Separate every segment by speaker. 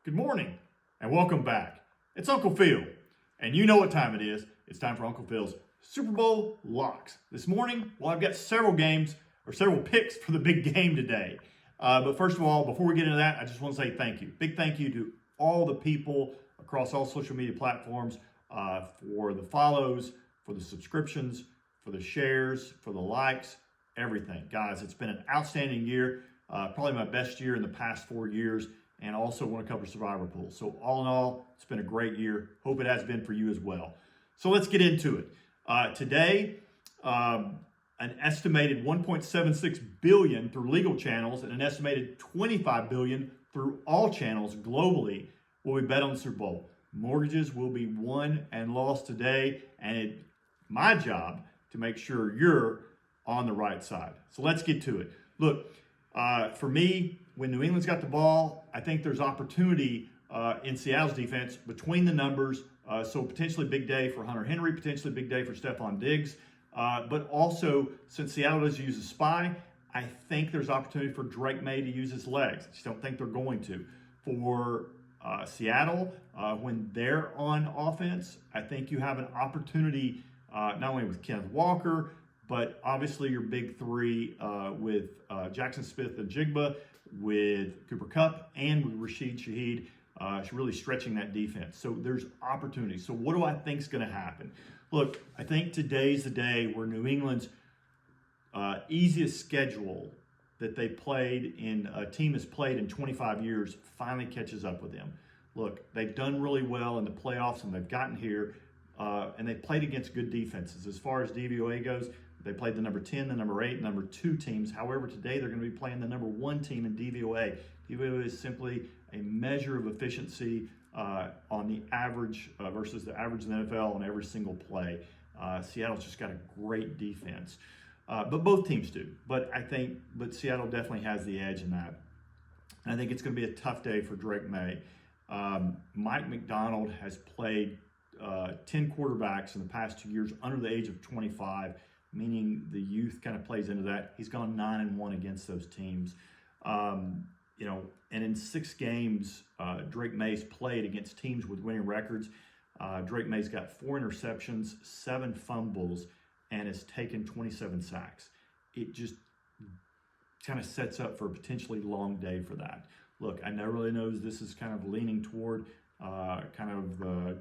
Speaker 1: good morning, and welcome back. It's Uncle Phil, and you know what time it is. It's time for Uncle Phil's Super Bowl locks. This morning, I've got several picks for the big game today. But first of all, before we get into that, I just want to say thank you. Big thank you to all the people across all social media platforms for the follows, for the subscriptions, for the shares, for the likes, everything. Guys, it's been an outstanding year, probably my best year in the past 4 years, and also won a couple of survivor pools. So all in all, it's been a great year. Hope it has been for you as well. So let's get into it. Today, an estimated $1.76 billion through legal channels and an estimated $25 billion through all channels globally will be bet on the Super Bowl. Mortgages will be won and lost today, and it's my job to make sure you're on the right side. So let's get to it. Look, for me, when New England's got the ball, I think there's opportunity in Seattle's defense between the numbers. So potentially big day for Hunter Henry, potentially big day for Stephon Diggs. But also, since Seattle doesn't use a spy, I think there's opportunity for Drake May to use his legs. I just don't think they're going to. For Seattle, when they're on offense, I think you have an opportunity not only with Kenneth Walker, but obviously your big three with Jackson Smith-Njigba, with Cooper Kupp, and with Rashid Shaheed, really stretching that defense. So there's opportunity. So what do I think is going to happen? Look, I think today's the day where New England's easiest schedule that they played in, a team has played in 25 years, finally catches up with them. Look, they've done really well in the playoffs, and they've gotten here, and they played against good defenses. As far as DVOA goes, they played the number 10, the number 8, number 2 teams. However, today they're going to be playing the number 1 team in DVOA. DVOA is simply a measure of efficiency on the average versus the average in the NFL on every single play. Seattle's just got a great defense, but both teams do. But Seattle definitely has the edge in that. And I think it's going to be a tough day for Drake May. Mike Macdonald has played 10 quarterbacks in the past 2 years under the age of 25, meaning the youth kind of plays into that. He's gone 9-1 against those teams. And in 6 games, Drake May's played against teams with winning records. Drake May's got 4 interceptions, 7 fumbles, and has taken 27 sacks. It just kind of sets up for a potentially long day for that. Look, I really know this is kind of leaning toward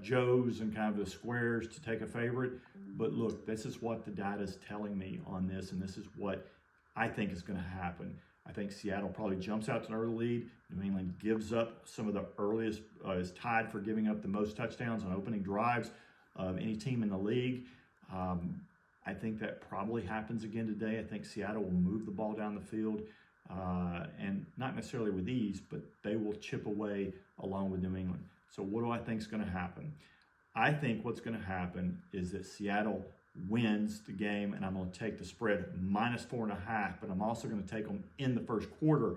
Speaker 1: Joes and kind of the squares to take a favorite. But look, this is what the data is telling me on this, and this is what I think is going to happen. I think Seattle probably jumps out to an early lead. New England gives up some of the earliest, is tied for giving up the most touchdowns on opening drives of any team in the league. I think that probably happens again today. I think Seattle will move the ball down the field, and not necessarily with ease, but they will chip away along with New England. So what do I think is going to happen? I think what's going to happen is that Seattle wins the game, and I'm going to take the spread -4.5, but I'm also going to take them in the first quarter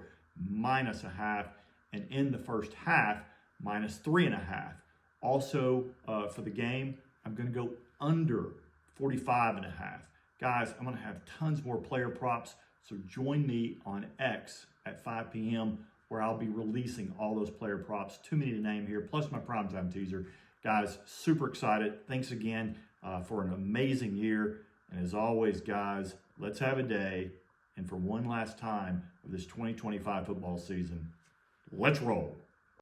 Speaker 1: -0.5, and in the first half -3.5. Also, for the game, I'm going to go under 45.5. Guys, I'm going to have tons more player props, so join me on X at 5 p.m. where I'll be releasing all those player props. Too many to name here, plus my primetime teaser. Guys, super excited. Thanks again for an amazing year. And as always, guys, let's have a day. And for one last time of this 2025 football season, let's roll.